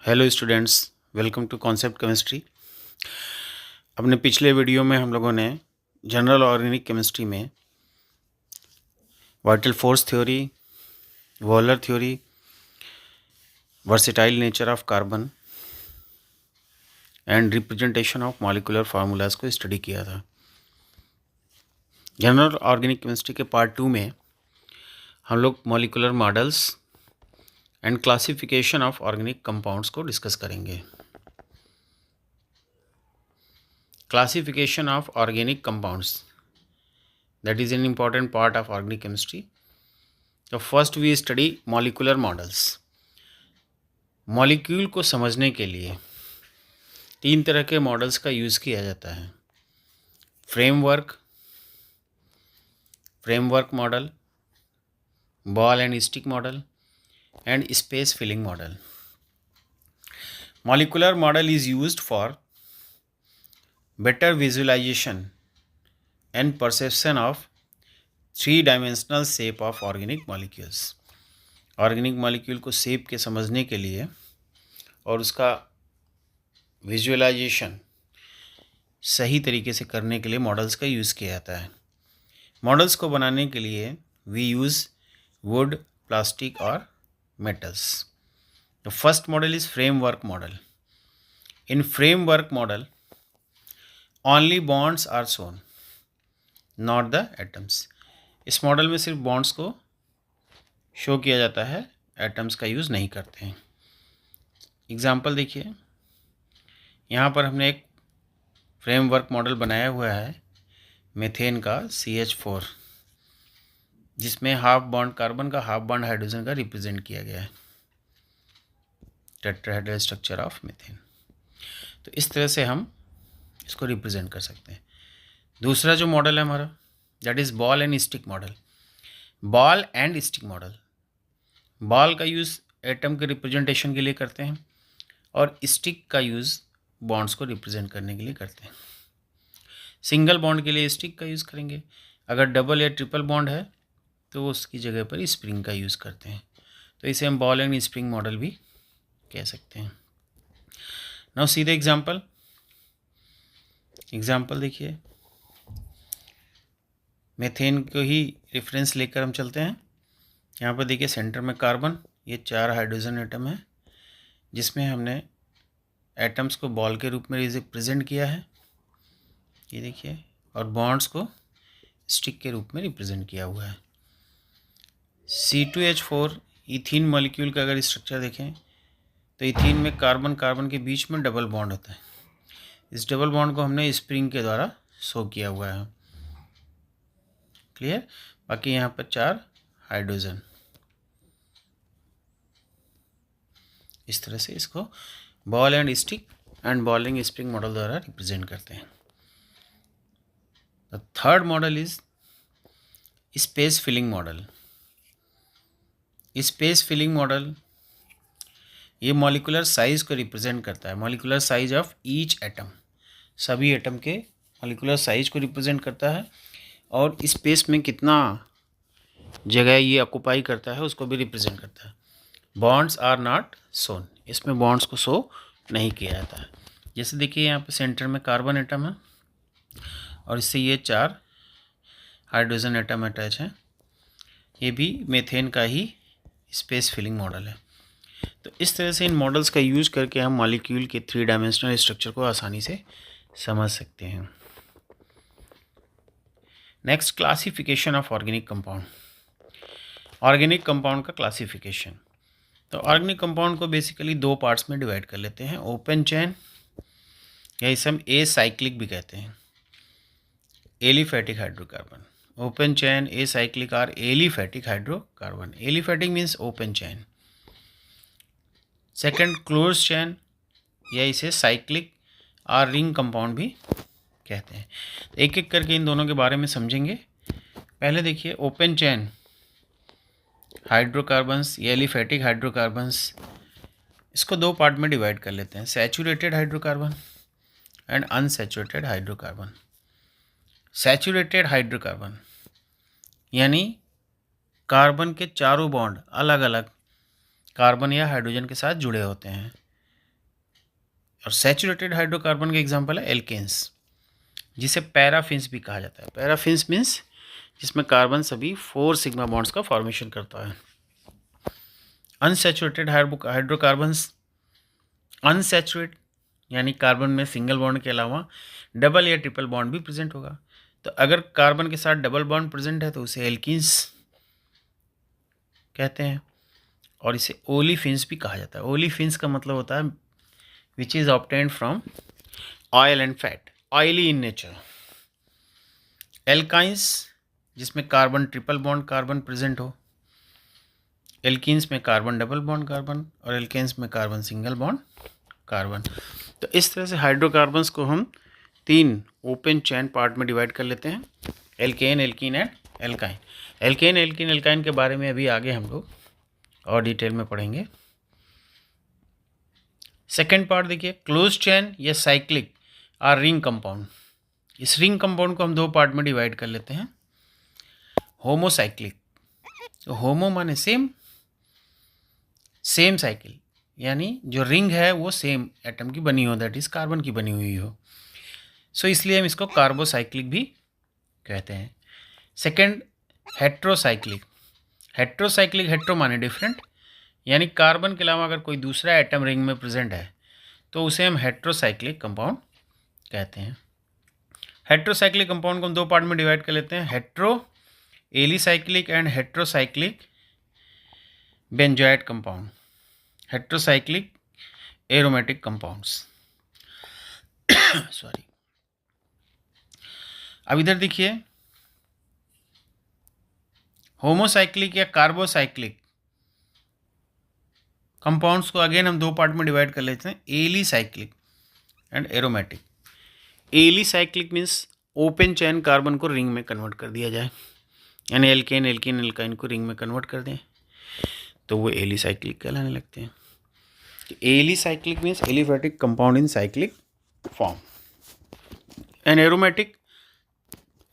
Hello students, welcome to concept chemistry. अपने पिछले video में हम लोगों ने जनरल ऑर्गेनिक केमिस्ट्री में vital force theory, Wohler theory, versatile nature of carbon and representation of molecular formulas को स्टडी किया था। जनरल ऑर्गेनिक केमिस्ट्री के पार्ट 2 में हम लोग molecular models and classification of organic compounds को डिस्कस करेंगे। Classification of organic compounds, that is an important part of organic chemistry. So first we study molecular models. Molecule को समझने के लिए 3 तरह के मॉडल्स का यूज़ किया जाता है। Framework model, ball and stick model and space filling model. Molecular model is used for better visualization and perception of 3-dimensional shape of organic molecules. Organic molecule को शेप के समझने के लिए और उसका विजुअलाइजेशन सही तरीके से करने के लिए मॉडल्स का यूज़ किया जाता है। मॉडल्स को बनाने के लिए वी यूज़ वुड, प्लास्टिक और metals. The first model is framework model. In framework model only bonds are shown, not the atoms. इस मॉडल में सिर्फ बॉन्ड्स को शो किया जाता है, एटम्स का यूज़ नहीं करते हैं। एग्जाम्पल देखिए, यहाँ पर हमने एक फ्रेमवर्क मॉडल बनाया हुआ है मीथेन का CH4, जिसमें हाफ बॉन्ड कार्बन का, हाफ बॉन्ड हाइड्रोजन का रिप्रेजेंट किया गया है, टेट्राहेड्रल स्ट्रक्चर ऑफ मीथेन। तो इस तरह से हम इसको रिप्रेजेंट कर सकते हैं। दूसरा जो मॉडल है हमारा, that is ball and stick model. Ball and stick model, ball का यूज़ एटम के रिप्रेजेंटेशन के लिए करते हैं और स्टिक का यूज़ बॉन्ड्स को रिप्रेजेंट करने के लिए करते हैं। सिंगल बॉन्ड के लिए स्टिक का यूज़ करेंगे, अगर डबल या ट्रिपल बॉन्ड है तो उसकी जगह पर स्प्रिंग का यूज़ करते हैं। तो इसे हम बॉल एंड स्प्रिंग मॉडल भी कह सकते हैं। नाउ सी द एग्जाम्पल देखिए, मीथेन को ही रेफरेंस लेकर हम चलते हैं। यहाँ पर देखिए सेंटर में कार्बन, ये 4 हाइड्रोजन एटम है, जिसमें हमने एटम्स को बॉल के रूप में रिप्रेजेंट किया है, ये देखिए, और बॉन्ड्स को स्टिक के रूप में रिप्रेजेंट किया हुआ है। C2H4 इथीन मॉलिक्यूल का अगर स्ट्रक्चर देखें तो इथीन में कार्बन कार्बन के बीच में डबल बॉन्ड होता है। इस डबल बॉन्ड को हमने स्प्रिंग के द्वारा शो किया हुआ है, क्लियर। बाकी यहाँ पर 4 हाइड्रोजन, इस तरह से इसको ball and stick and ball and spring model द्वारा रिप्रेजेंट करते हैं। The third model is space filling model. Space filling model ये मॉलिक्यूलर साइज को रिप्रेजेंट करता है, molecular size of each atom, सभी एटम के मॉलिक्यूलर साइज को रिप्रेजेंट करता है, और स्पेस में कितना जगह ये ऑक्यूपाई करता है उसको भी रिप्रेजेंट करता है। बॉन्ड्स आर नॉट शोन, इसमें बॉन्ड्स को शो नहीं किया जाता है। जैसे देखिए यहाँ पे सेंटर में कार्बन एटम है और इससे ये 4 हाइड्रोजन एटम अटैच हैं, ये भी मीथेन का ही स्पेस फिलिंग मॉडल है। तो इस तरह से इन मॉडल्स का यूज़ करके हम मॉलिक्यूल के 3 डायमेंशनल स्ट्रक्चर को आसानी से समझ सकते हैं। Next, classification of organic compound. Organic compound का क्लासिफिकेशन, तो ऑर्गेनिक कंपाउंड को बेसिकली 2 पार्ट्स में डिवाइड कर लेते हैं, ओपन चेन या इसे हम एसाइक्लिक भी कहते हैं, aliphatic hydrocarbon. Open chain, acyclic और aliphatic hydrocarbon. Aliphatic means open chain. Second, close chain या इसे साइक्लिक और रिंग कंपाउंड भी कहते हैं। एक एक करके इन दोनों के बारे में समझेंगे। पहले देखिए ओपन चेन हाइड्रोकार्बन्स या एलिफैटिक हाइड्रोकार्बन्स, इसको 2 पार्ट में डिवाइड कर लेते हैं, saturated hydrocarbon and unsaturated hydrocarbon. Saturated hydrocarbon यानी कार्बन के चारों बॉन्ड अलग अलग कार्बन या हाइड्रोजन के साथ जुड़े होते हैं, और सैचुरेटेड हाइड्रोकार्बन का एग्जांपल है एल्केन्स, जिसे पैराफिन्स भी कहा जाता है। पैराफिन्स मीन्स जिसमें कार्बन सभी 4 सिग्मा बॉन्ड्स का फॉर्मेशन करता है। अनसैचुरेटेड हाइड्रोकार्बन्स, अनसैचुरेट यानी कार्बन में सिंगल बॉन्ड के अलावा डबल या ट्रिपल बॉन्ड भी प्रेजेंट होगा। तो अगर कार्बन के साथ डबल बॉन्ड प्रेजेंट है तो उसे एल्कीन्स कहते हैं, और इसे ओलिफिन्स भी कहा जाता है। ओलिफिन्स का मतलब होता है which is obtained from oil and fat, oily in nature. Alkynes जिसमें carbon triple bond carbon present हो, एल्कीन्स में कार्बन डबल बॉन्ड कार्बन, और एल्केन्स में कार्बन सिंगल बॉन्ड कार्बन। तो इस तरह से हाइड्रोकार्बन्स को हम 3 ओपन चैन पार्ट में डिवाइड कर लेते हैं, alkane, alkene and alkyne. Alkane, alkene, alkyne के बारे में अभी आगे हम लोग और डिटेल में पढ़ेंगे। सेकेंड पार्ट देखिए, क्लोज चैन या साइक्लिक आर रिंग कंपाउंड। इस रिंग कंपाउंड को हम 2 पार्ट में डिवाइड कर लेते हैं। होमोसाइक्लिक, तो होमो माने सेम, सेम साइकिल यानी जो रिंग है वो सेम एटम की बनी हो, दैट इज कार्बन की बनी हुई हो। सो इसलिए हम इसको कार्बोसाइक्लिक भी कहते हैं। Second, heterocyclic. हेट्रोसाइक्लिक, हेट्रो माने डिफरेंट, यानी कार्बन के अलावा अगर कोई दूसरा एटम रिंग में प्रेजेंट है तो उसे हम हेट्रोसाइक्लिक कंपाउंड कहते हैं। हेट्रोसाइक्लिक कंपाउंड को हम 2 पार्ट में डिवाइड कर लेते हैं, hetero alicyclic and heterocyclic benzoate compound, heterocyclic aromatic compounds. Sorry. अब इधर देखिए, होमोसाइक्लिक या कार्बोसाइक्लिक कंपाउंड्स को अगेन हम 2 पार्ट में डिवाइड कर लेते हैं, alicyclic and aromatic. Alicyclic means open chain carbon को रिंग में कन्वर्ट कर दिया जाए, यानी एल्केन, एल्कीन, एल्काइन को रिंग में कन्वर्ट कर दें तो वो एलिसाइक्लिक कहलाने लगते हैं। Alicyclic means aliphatic compound in cyclic form. And aromatic,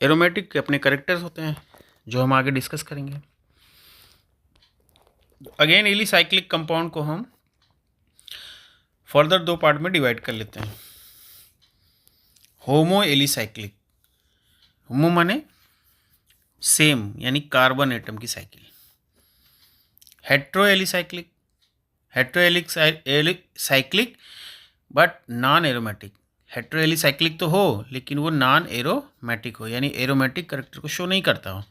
aromatic के अपने करेक्टर्स होते हैं जो हम आगे डिस्कस करेंगे। अगेन एलिसाइक्लिक कंपाउंड को हम फर्दर 2 पार्ट में डिवाइड कर लेते हैं, होमो एलिसाइक्लिक। होमो माने सेम यानी कार्बन एटम की cycle. Hetero alicyclic, hetero alicyclic but non aromatic. Hetero alicyclic तो हो लेकिन वो नॉन एरोमेटिक हो, यानी एरोमेटिक करेक्टर को शो नहीं करता हो।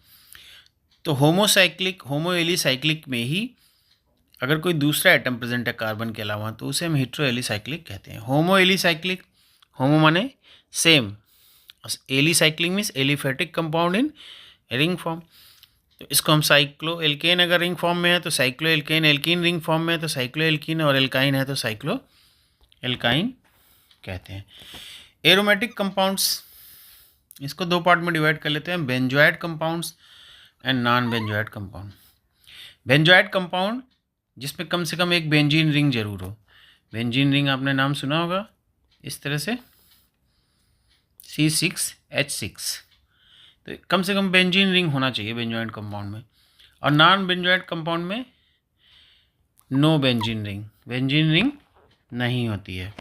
तो होमोसाइक्लिक, होमो एलिसाइक्लिक में ही अगर कोई दूसरा एटम प्रेजेंट है कार्बन के अलावा तो उसे हम हेट्रो एलिसाइक्लिक कहते हैं। होमो एलिसाइक्लिक, होमो माने same, alicyclic means aliphatic compound in ring form. तो इसको हम साइक्लो एल्केन अगर रिंग फॉर्म में है तो cycloalkane, alkene ring form में है तो साइक्लो एल्कीन, और एल्काइन है तो साइक्लो एल्काइन कहते हैं। एरोमेटिक कंपाउंड्स, इसको 2 पार्ट में डिवाइड कर लेते हैं, benzoate compounds and non benzoate compound. Benzoate compound जिसमें कम से कम एक बेंजीन रिंग जरूर हो। बेंजीन रिंग आपने नाम सुना होगा, इस तरह से C6H6, तो कम से कम बेंजीन रिंग होना चाहिए बेंजोएट कंपाउंड में। और नॉन बेंजोएट कंपाउंड में no benzene ring, benzene ring नहीं होती है।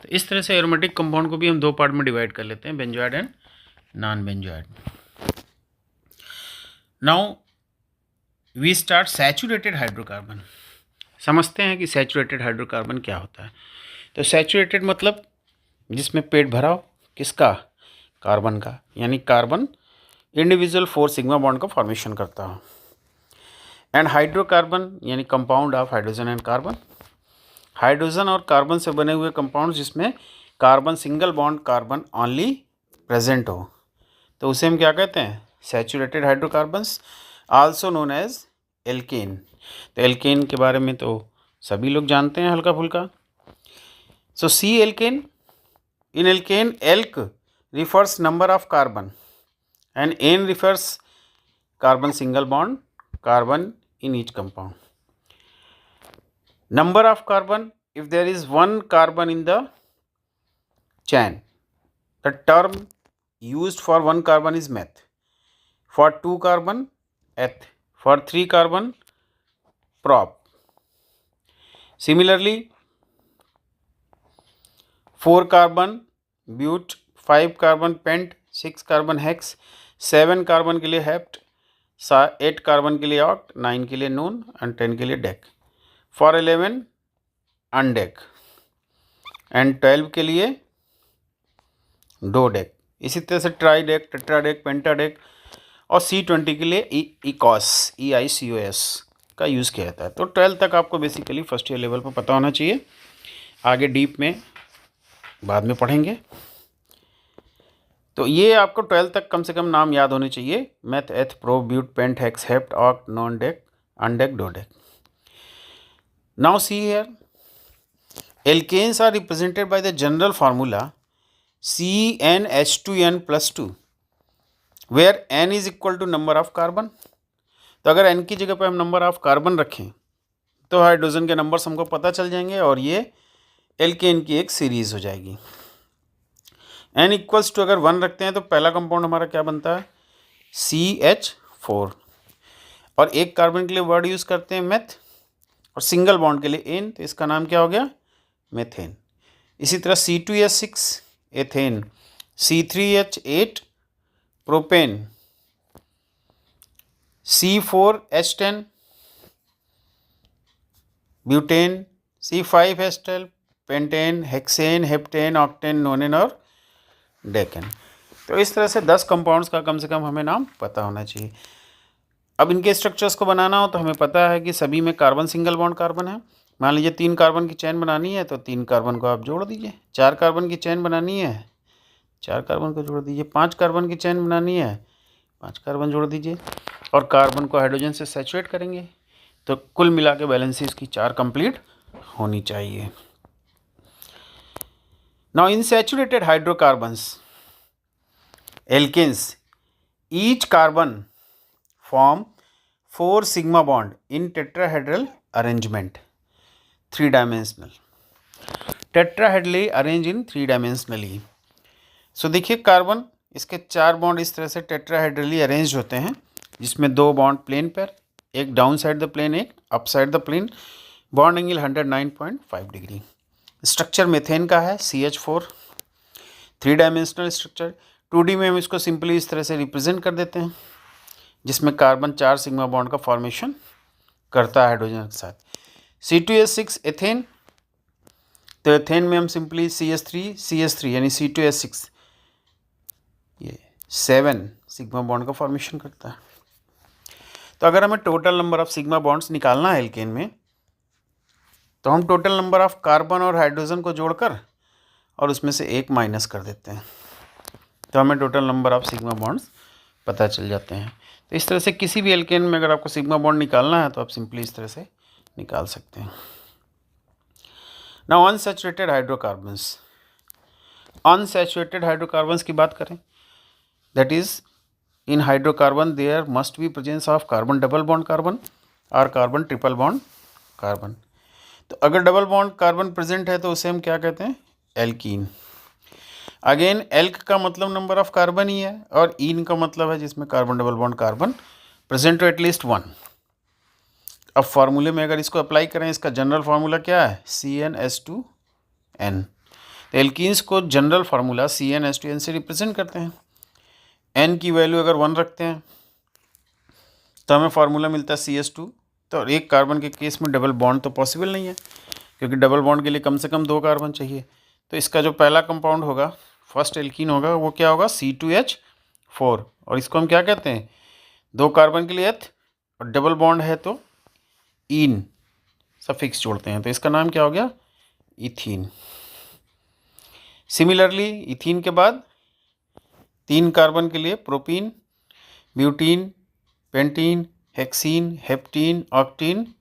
तो इस तरह से एरोमेटिक कंपाउंड को भी हम 2 पार्ट में डिवाइड कर लेते हैं, benzoate and non benzoate. Now we start saturated hydrocarbon. समझते हैं कि सैचुरेटेड हाइड्रोकार्बन क्या होता है। तो सैचुरेटेड मतलब जिसमें पेट भरा हो, किसका? कार्बन का, यानी कार्बन इंडिविजुअल 4 सिग्मा बॉन्ड का फॉर्मेशन करता हो। एंड हाइड्रोकार्बन यानी compound of hydrogen and carbon. Hydrogen और कार्बन से बने हुए कंपाउंड जिसमें carbon single bond carbon only present हो, तो उसे हम क्या कहते हैं? Saturated hydrocarbons, also known as alkane. तो एल्केन के बारे में तो सभी लोग जानते हैं हल्का फुल्का। So see alkane, in alkane alk refers number of carbon and N refers carbon single bond carbon in each compound. Number of carbon, if there is 1 carbon in the chain, the term used for 1 carbon is meth. For 2 carbon, eth. For 3 carbon, prop. Similarly, 4 carbon but, 5 carbon pent, 6 carbon hex, 7 carbon के लिए hept, 8 carbon के लिए oct, 9 के लिए नून and 10 के लिए deck, for 11 अनडेक and 12 के लिए डोडेक। इसी तरह से ट्राईडेक, टेट्राडेक, पेंटाडेक और C20 के लिए EICOS का यूज़ किया जाता है। तो 12 तक आपको बेसिकली फर्स्ट ईयर लेवल पर पता होना चाहिए, आगे डीप में बाद में पढ़ेंगे। तो ये आपको 12 तक कम से कम नाम याद होने चाहिए, meth, eth, pro, but, pent, hex, hept, oct, non dec, undec, dodec. Now see here, alkanes are represented by the general formula CnH2n+2 where n is equal to number of carbon. तो अगर n की जगह पे हम number of carbon रखें तो hydrogen के numbers हमको पता चल जाएंगे और ये एल्केन की एक सीरीज हो जाएगी। n इक्वल्स टू अगर 1 रखते हैं तो पहला कंपाउंड हमारा क्या बनता है, CH4, और एक कार्बन के लिए वर्ड यूज़ करते हैं मेथ और सिंगल बॉन्ड के लिए एन, तो इसका नाम क्या हो गया, मेथेन। इसी तरह C2H6 ethane, C3H8 propane, C4H10 butane, C5H12 pentane, hexane, heptane, octane, नोनेन और डेकेन। तो इस तरह से 10 कंपाउंड्स का कम से कम हमें नाम पता होना चाहिए। अब इनके स्ट्रक्चर्स को बनाना हो तो हमें पता है कि सभी में कार्बन सिंगल बॉन्ड कार्बन है। मान लीजिए 3 कार्बन की चेन बनानी है तो 3 कार्बन को आप जोड़ दीजिए, 4 कार्बन की चेन बनानी है 4 कार्बन को जोड़ दीजिए, 5 कार्बन की चेन बनानी है 5 कार्बन जोड़ दीजिए, और कार्बन को हाइड्रोजन से सैचुरेट करेंगे तो कुल मिला के बैलेंसेस की 4 कंप्लीट होनी चाहिए। Now in saturated hydrocarbons alkanes, each carbon form 4 sigma bond in tetrahedral arrangement, 3-dimensional, tetrahedrally arranged in 3-dimensionally। सो देखिए कार्बन, इसके 4 बॉन्ड इस तरह से टेट्राहेड्रली अरेंज होते हैं, जिसमें 2 बॉन्ड प्लेन पर, एक डाउन साइड द प्लेन, एक up side the plane, bond angle 109.5 degree. Structure methane का है CH4, 3-dimensional स्ट्रक्चर। 2D में हम इसको सिंपली इस तरह से रिप्रेजेंट कर देते हैं, जिसमें कार्बन 4 सिग्मा बॉन्ड का फॉर्मेशन करता है हाइड्रोजन के साथ। C2H6 एथेन, तो एथेन में हम सिंपली CH3 यानी C2H6 ये 7 सिग्मा बॉन्ड का फॉर्मेशन करता है। तो अगर हमें total number of sigma bonds निकालना है एल्केन में, तो हम टोटल नंबर ऑफ कार्बन और हाइड्रोजन को जोड़कर और उसमें से एक माइनस कर देते हैं, तो हमें total number of sigma bonds पता चल जाते हैं। तो इस तरह से किसी भी एल्केन में अगर आपको सिग्मा बॉन्ड निकालना है तो आप सिंपली इस तरह से निकाल सकते हैं। Now unsaturated hydrocarbons, unsaturated hydrocarbons की बात करें, that is in hydrocarbon there must be presence of carbon double bond carbon और कार्बन ट्रिपल बॉन्ड कार्बन। तो अगर डबल बॉन्ड कार्बन प्रेजेंट है तो उसे हम क्या कहते हैं, एल्कीन। अगेन एल्क का मतलब नंबर ऑफ कार्बन ही है और इन का मतलब है जिसमें carbon double bond carbon present हो एटलीस्ट 1। अब फार्मूले में अगर इसको अप्लाई करें, इसका जनरल फार्मूला क्या है, CnH2n। तो एल्कीन्स को जनरल फार्मूला CnH2n से रिप्रेजेंट करते हैं। n की वैल्यू अगर 1 रखते हैं तो हमें फार्मूला मिलता है CH2। तो एक कार्बन के केस में डबल बॉन्ड तो पॉसिबल नहीं है, क्योंकि डबल बॉन्ड के लिए कम से कम 2 कार्बन चाहिए। तो इसका जो पहला कंपाउंड होगा, फर्स्ट एल्कीन होगा, वो क्या होगा, C2H4, और इसको हम क्या कहते हैं, 2 कार्बन के लिए एथ और डबल बॉन्ड है तो इन सफिक्स जोड़ते हैं, तो इसका नाम क्या हो गया, इथीन। सिमिलरली इथीन के बाद 3 कार्बन के लिए propene, butene, pentene, hexene, heptene, octene,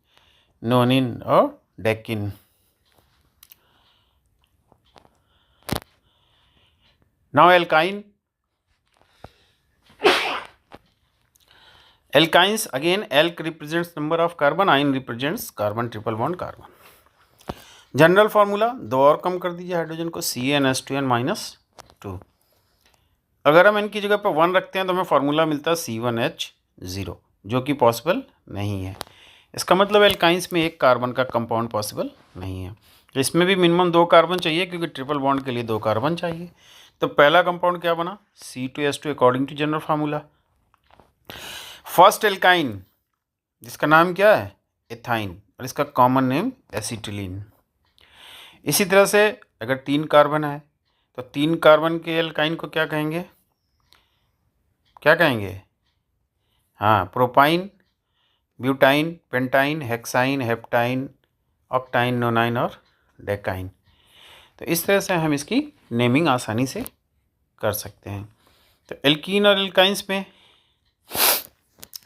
nonene और decene. Now alkyne, alkynes again, alk represents number of carbon, ine represents carbon triple bond carbon। General formula 2 और कम कर दीजिए हाइड्रोजन को, CnH2n-2। अगर हम इनकी जगह पर 1 रखते हैं तो हमें फार्मूला मिलता है C1H0, जो कि पॉसिबल नहीं है। इसका मतलब एल्काइंस में एक कार्बन का कंपाउंड पॉसिबल नहीं है। इसमें भी मिनिमम 2 कार्बन चाहिए क्योंकि ट्रिपल बॉन्ड के लिए 2 कार्बन चाहिए। तो पहला कंपाउंड क्या बना, C2H2 according to general formula. First alkyne जिसका नाम क्या है, एथाइन, और इसका कॉमन नेम एसिटिलीन। इसी तरह से अगर 3 कार्बन है तो 3 कार्बन के एल्काइन को क्या कहेंगे, क्या कहेंगे, हाँ, propyne, butyne, pentyne, hexyne, heptyne, ऑक्टाइन, नोनाइन और डेकाइन। तो इस तरह से हम इसकी नेमिंग आसानी से कर सकते हैं। तो एल्कीन और एल्काइंस में,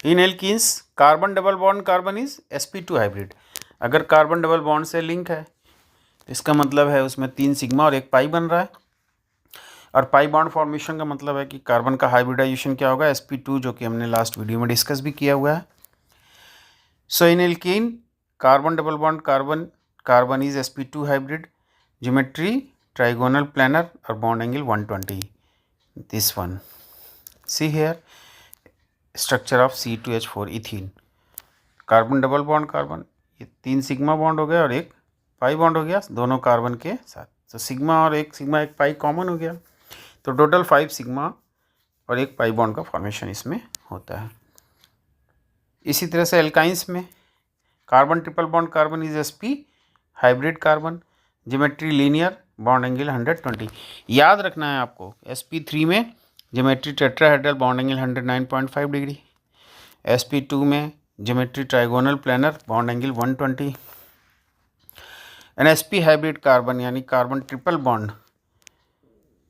in alkenes carbon double bond carbon is sp2 hybrid. अगर कार्बन डबल बॉन्ड से लिंक है इसका मतलब है उसमें 3 सिग्मा और 1 पाई बन रहा है। और पाई बॉन्ड फॉर्मेशन का मतलब है कि कार्बन का हाइब्रिडाइजेशन क्या होगा, sp2, जो कि हमने लास्ट वीडियो में डिस्कस भी किया हुआ है। So in alkene carbon double bond carbon is sp2 hybrid, geometry trigonal planar और bond angle 120, this one. See here structure of C2H4 ethene, carbon double bond carbon, ये 3 सिग्मा बॉन्ड हो गया और 1 पाई बॉन्ड हो गया दोनों carbon के साथ। तो सिग्मा और 1 सिग्मा 1 पाई कॉमन हो गया, तो टोटल 5 सिग्मा और 1 पाई बॉन्ड का फॉर्मेशन इसमें होता है। इसी तरह से एल्काइंस में carbon triple bond carbon is sp hybrid carbon, geometry linear, bond angle 120। याद रखना है आपको, sp3 में geometry tetrahedral, bond angle 109.5 degree, sp2 में geometry trigonal planar, bond angle 120, and sp hybrid carbon यानी carbon triple bond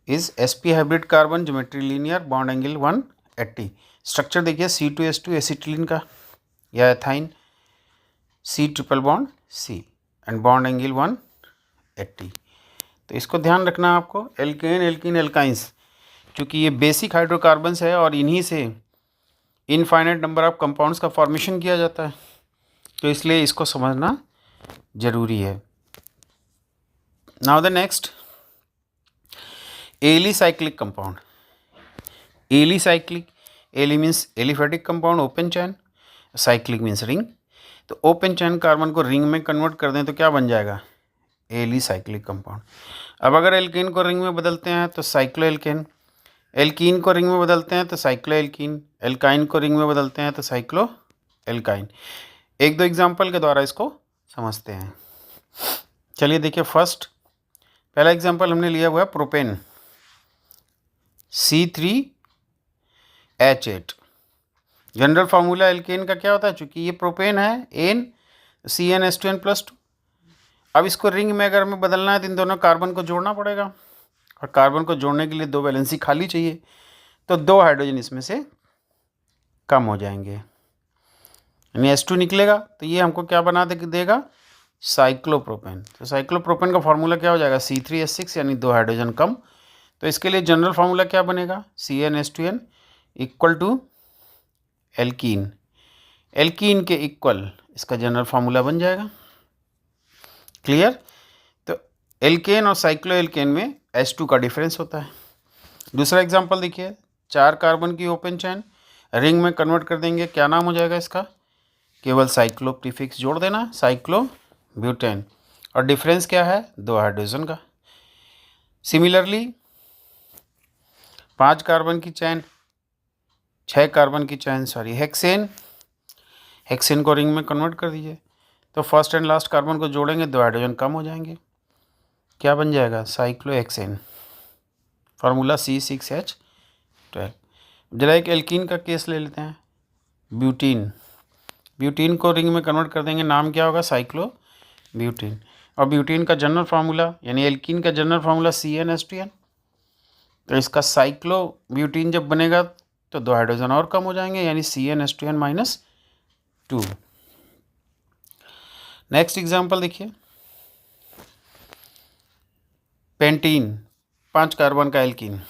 is sp hybrid carbon, geometry linear, bond angle 180। Structure देखिए C2H2 acetylene का या ethyne, C triple bond C and bond angle 180। तो इसको ध्यान रखना है आपको। एल्केन, एल्कीन, एल्काइंस, क्योंकि ये बेसिक हाइड्रोकार्बन्स है और इन्हीं से इनफाइनाइट नंबर ऑफ कंपाउंड्स का फॉर्मेशन किया जाता है, तो इसलिए इसको समझना जरूरी है। Now the next, alicyclic compound. Alicyclic, ali means aliphatic compound, open chain, cyclic means ring. तो ओपन चैन कार्बन को रिंग में कन्वर्ट कर दें तो क्या बन जाएगा, एलिसाइक्लिक कंपाउंड। अब अगर एल्केन को रिंग में बदलते हैं तो साइक्लो एल्केन, एल्कीन को रिंग में बदलते हैं तो साइक्लो एल्कीन, एल्काइन को रिंग में बदलते हैं तो साइक्लो एल्काइन। एक दो एग्जाम्पल के द्वारा इसको समझते हैं। चलिए देखिए, फर्स्ट पहला एग्जाम्पल हमने लिया हुआ है propane, C3H8। General formula alkene का क्या होता है, चूंकि ये प्रोपेन है, एन CnH2n+2। अब इसको रिंग में अगर हमें बदलना है तो इन दोनों कार्बन को जोड़ना पड़ेगा, और कार्बन को जोड़ने के लिए 2 वैलेंसी खाली चाहिए, तो 2 हाइड्रोजन इसमें से कम हो जाएंगे, यानी H2 निकलेगा। तो ये हमको क्या बना देगा, साइक्लोप्रोपेन। तो साइक्लोप्रोपेन का फार्मूला क्या हो जाएगा, C3H6, यानी 2 हाइड्रोजन कम। तो इसके लिए जनरल फार्मूला क्या बनेगा, CnH2n equal to alkene, alkene के इक्वल इसका जनरल फार्मूला बन जाएगा। क्लियर। तो एल्केन और साइक्लो एल्केन में H2 का डिफरेंस होता है। दूसरा एग्जांपल देखिए, 4 कार्बन की ओपन चैन रिंग में कन्वर्ट कर देंगे, क्या नाम हो जाएगा इसका, केवल साइक्लो प्रीफिक्स जोड़ देना, साइक्लो ब्यूटेन, और डिफरेंस क्या है, 2 हाइड्रोजन का। सिमिलरली 5 कार्बन की चैन, 6 कार्बन की चैन, हेक्सेन, हेक्सेन को रिंग में कन्वर्ट कर दीजिए, तो फर्स्ट एंड लास्ट कार्बन को जोड़ेंगे, 2 हाइड्रोजन कम हो जाएंगे, क्या बन जाएगा, साइक्लो हेक्सेन, फार्मूला C6H12। जरा एक एल्कीन का केस ले लेते हैं, ब्यूटीन, ब्यूटीन को रिंग में कन्वर्ट कर देंगे, नाम क्या होगा, साइक्लो ब्यूटीन। और ब्यूटीन का जनरल फार्मूला यानी एल्कीन का जनरल फार्मूला CnH2n। तो इसका साइक्लो ब्यूटीन जब बनेगा तो 2 हाइड्रोजन और कम हो जाएंगे, यानी CnH2n-2। नेक्स्ट एग्जांपल देखिए, पेंटीन, 5 कार्बन का एल्कीन,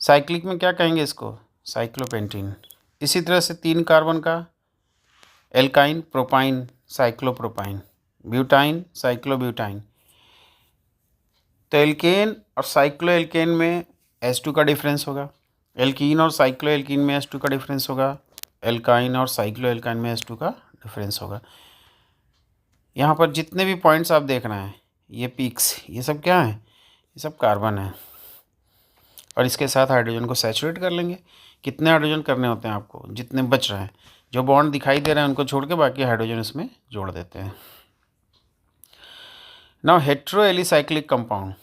साइक्लिक में क्या कहेंगे इसको, साइक्लोपेंटीन। इसी तरह से 3 कार्बन का एल्काइन, प्रोपाइन, साइक्लोप्रोपाइन, ब्यूटाइन, साइक्लोब्यूटाइन। तो एल्केन और साइक्लो एल्केन में H2 का डिफरेंस होगा, एल्कीन और साइक्लो एल्कीन में H2 का डिफरेंस होगा, एल्काइन और साइक्लो एल्काइन में H2 का डिफरेंस होगा। यहाँ पर जितने भी पॉइंट्स आप देख रहे हैं, ये पीक्स, ये सब क्या है, ये सब कार्बन है। और इसके साथ हाइड्रोजन को सैचुरेट कर लेंगे। कितने हाइड्रोजन करने होते हैं आपको, जितने बच रहे हैं, जो बॉन्ड दिखाई दे रहे हैं उनको छोड़ के बाकी हाइड्रोजन इसमें जोड़ देते हैं। Now heteroalicyclic compound.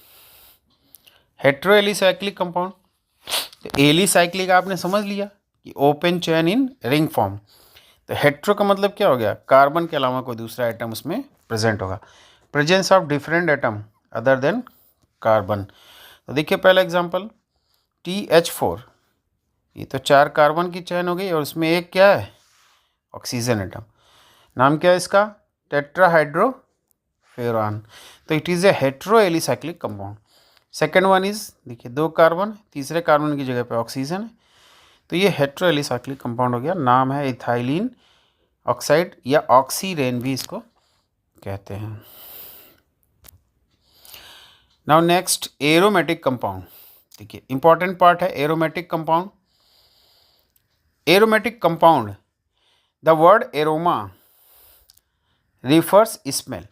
Heteroalicyclic compound, तो एलिसाइक्लिक आपने समझ लिया कि open chain in ring form. तो हेट्रो का मतलब क्या हो गया, कार्बन के अलावा कोई दूसरा एटम उसमें प्रेजेंट होगा। Presence of different atom other than carbon. तो देखिए पहला एग्जांपल TH4, ये तो 4 कार्बन की चेन हो गई और उसमें एक क्या है, ऑक्सीजन एटम। नाम क्या है इसका, टेट्राहाइड्रोफेरान। तो it is a heteroalicyclic compound. Second one is, देखिए 2 कार्बन, तीसरे कार्बन की जगह पे ऑक्सीजन है, तो ये हेट्रोएलिसाइक्लिक कंपाउंड हो गया। नाम है इथाइलिन ऑक्साइड या ऑक्सीरेन भी इसको कहते हैं। Now next aromatic compound. देखिए इंपॉर्टेंट पार्ट है aromatic compound. Aromatic compound, the word aroma refers smell,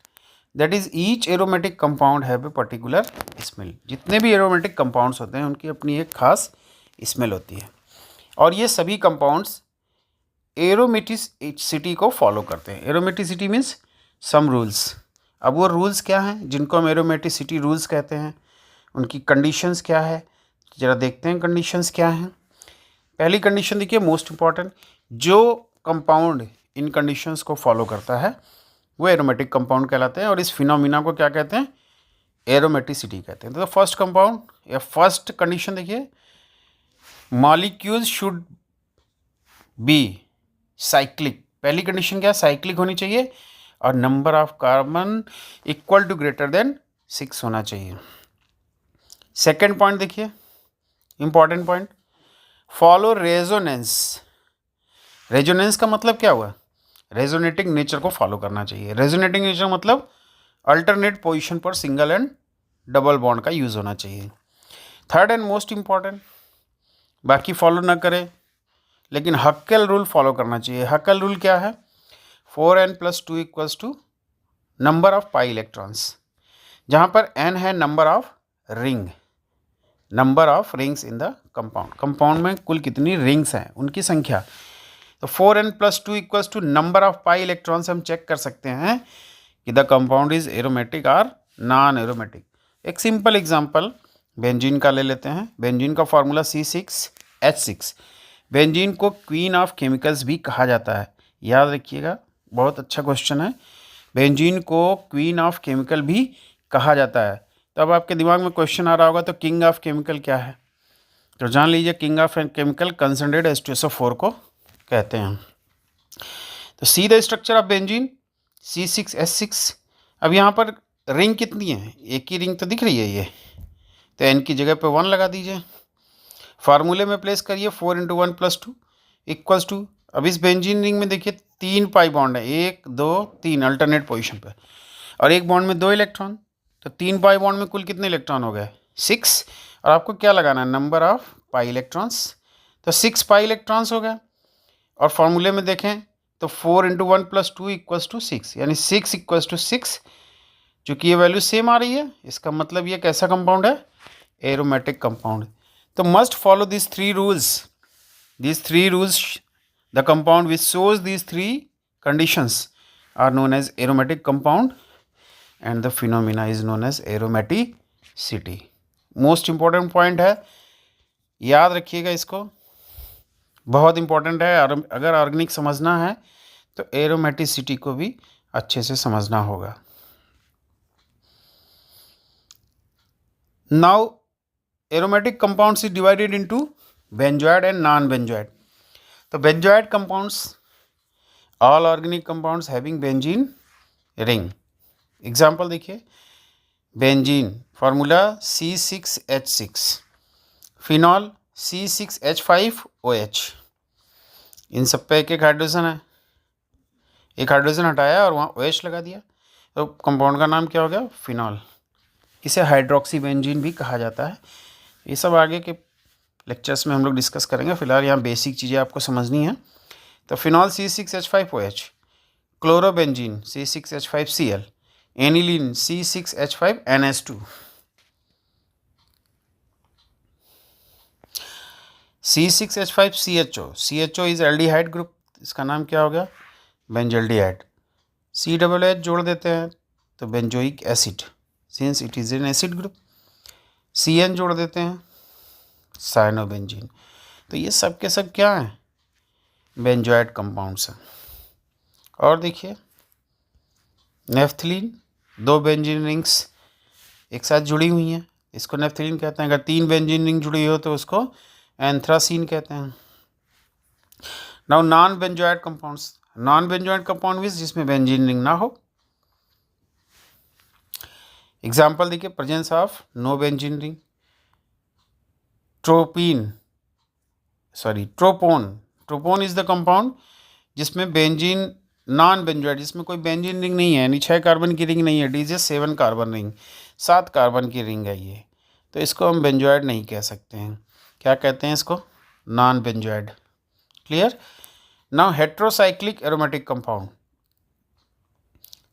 that is each aromatic compound have a particular smell. जितने भी एरोमेटिक कंपाउंड्स होते हैं उनकी अपनी एक खास स्मेल होती है और ये सभी कंपाउंड्स एरोमेटिसिटी को फॉलो करते हैं। Aromaticity means some rules. अब वो रूल्स क्या हैं जिनको हम एरोमेटिसिटी रूल्स कहते हैं, उनकी कंडीशंस क्या है, ज़रा देखते हैं कंडीशंस क्या हैं। पहली कंडीशन देखिए मोस्ट इम्पॉर्टेंट, जो कंपाउंड इन कंडीशंस को फॉलो करता है वो एरोमेटिक कंपाउंड कहलाते हैं और इस फिनोमिना को क्या कहते हैं, एरोमेटिसिटी कहते हैं। तो फर्स्ट कंपाउंड या फर्स्ट कंडीशन देखिए, मॉलिक्यूल्स शुड बी साइक्लिक। पहली कंडीशन क्या है, साइक्लिक होनी चाहिए और number of carbon equal to greater than 6 होना चाहिए। सेकेंड पॉइंट देखिए important point, follow resonance. Resonance का मतलब क्या हुआ, रेजोनेटिंग नेचर को फॉलो करना चाहिए। रेजोनेटिंग नेचर मतलब अल्टरनेट पोजीशन पर सिंगल एंड डबल बॉन्ड का यूज़ होना चाहिए। थर्ड एंड मोस्ट इम्पॉर्टेंट, बाकी फॉलो ना करें लेकिन हक्केल रूल फॉलो करना चाहिए। हक्केल रूल क्या है, 4n+2 equals two number of pi electrons, जहाँ पर n है number of ring, number of rings in the compound. Compound में कुल कितनी रिंग्स हैं उनकी संख्या। तो 4n+2 equals two number of pi electrons हम चेक कर सकते हैं कि द कंपाउंड इज एरोमेटिक और नॉन एरोमेटिक। एक सिंपल एग्जांपल बेंजीन का ले लेते हैं। बेंजीन का फार्मूला C6H6। बेंजीन को क्वीन ऑफ केमिकल्स भी कहा जाता है, याद रखिएगा, बहुत अच्छा क्वेश्चन है। बेंजीन को क्वीन ऑफ केमिकल भी कहा जाता है। तो अब आपके दिमाग में क्वेश्चन आ रहा होगा तो किंग ऑफ केमिकल क्या है, तो जान लीजिए king of chemical concentrated H2SO4 को कहते हैं। तो see the structure of benzene C6H6। अब यहाँ पर रिंग कितनी है, एक ही रिंग तो दिख रही है ये, तो n की जगह पे 1 लगा दीजिए। फार्मूले में प्लेस करिए 4 × 1+2 इक्वल्स टू, अब इस बेंजीन रिंग में देखिए 3 पाई बॉन्ड है, 1 2 3 अल्टरनेट पोजीशन पे, और एक बॉन्ड में 2 इलेक्ट्रॉन, तो 3 पाई बॉन्ड में कुल कितने इलेक्ट्रॉन हो गए, 6। और आपको क्या लगाना है, नंबर ऑफ पाई इलेक्ट्रॉन्स, तो 6 पाई इलेक्ट्रॉन्स हो गए। और फार्मूले में देखें तो 4 × 1+2 इक्वल्स टू 6, यानी 6 इक्वल्स टू 6। चूँकि ये वैल्यू सेम आ रही है, इसका मतलब ये कैसा कंपाउंड है, एरोमेटिक कंपाउंड। तो must follow this 3 rules. These 3 rules, the compound which shows these 3 conditions are known as aromatic compound and the phenomena is known as aromaticity. Most important point है, याद रखिएगा इसको, बहुत इंपॉर्टेंट है। अगर organic समझना है तो एरोमेटिसिटी को भी अच्छे से समझना होगा। Now aromatic compounds is divided into benzoate and non-benzoate. तो benzoate compounds, all organic compounds having benzene ring. Example देखिए, benzene formula C6H6, phenol C6H5OH, इन सब पे एक एक हाइड्रोजन है, एक हाइड्रोजन हटाया और वहाँ OH लगा दिया, तो कंपाउंड का नाम क्या हो गया, फिनॉल। इसे हाइड्रोक्सी बेंजीन भी कहा जाता है। ये सब आगे के लेक्चर्स में हम लोग डिस्कस करेंगे, फिलहाल यहाँ बेसिक चीज़ें आपको समझनी है। तो phenol C6H5OH chlorobenzene C6H5Cl, aniline C6H5NH2, C6H5CHO, CHO is aldehyde group, इसका नाम क्या हो गया, बेंजल्डिहाइड। CH जोड़ देते हैं तो benzoic acid, since it is an acid group. CN जोड़ देते हैं, साइनोबेंजीन। तो ये सब के सब क्या हैं, बेंजोइड कंपाउंड्स हैं। और देखिए नेफ्थलीन, 2 बेंजीन रिंग्स एक साथ जुड़ी हुई हैं, इसको नेफ्थलीन कहते हैं। अगर 3 बेंजीन रिंग जुड़ी हो तो उसको एंथ्रासीन कहते हैं। Now non benzenoid compounds, non benzenoid compound means जिसमें बेंजीन रिंग ना हो। एग्जाम्पल देखिए, presence of no benzene ring, tropone is the compound जिसमें बेंजीन, नॉन बेंजोइड जिसमें कोई बेंजीन रिंग नहीं है, यानी 6 कार्बन की रिंग नहीं है, डीजे 7 कार्बन रिंग, 7 कार्बन की रिंग है ये, तो इसको हम बेंजोइड नहीं कह सकते हैं। क्या कहते हैं इसको, non benzoid. Clear. Now heterocyclic aromatic compound,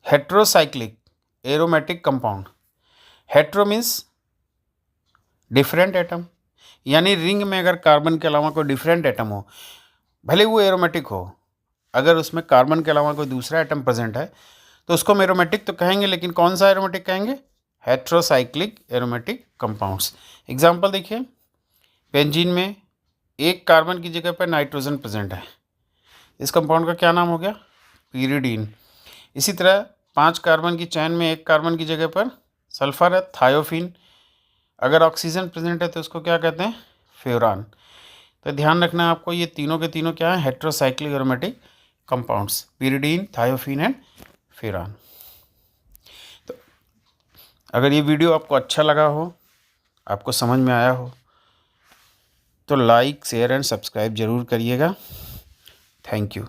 heterocyclic aromatic compound, hetero means different atom, यानी रिंग में अगर कार्बन के अलावा कोई डिफरेंट एटम हो, भले वो एरोमेटिक हो, अगर उसमें कार्बन के अलावा कोई दूसरा एटम प्रेजेंट है तो उसको हम एरोमेटिक तो कहेंगे, लेकिन कौन सा एरोमेटिक कहेंगे, हेट्रोसाइक्लिक एरोमेटिक कंपाउंड्स। एग्जाम्पल देखिए, बेंजीन में 1 कार्बन की जगह पर नाइट्रोजन प्रेजेंट है, इस कंपाउंड का क्या नाम हो गया, पीरिडीन। इसी तरह 5 कार्बन की चैन में 1 कार्बन की जगह पर सल्फर है, थायोफिन। अगर ऑक्सीजन प्रेजेंट है तो उसको क्या कहते हैं, फ्यूरान। तो ध्यान रखना है आपको, ये तीनों के तीनों क्या है, heterocyclic aromatic compounds, pyridine, thiophene and furan. तो अगर ये वीडियो आपको अच्छा लगा हो, आपको समझ में आया हो, तो लाइक, शेयर एंड सब्सक्राइब जरूर करिएगा। Thank you.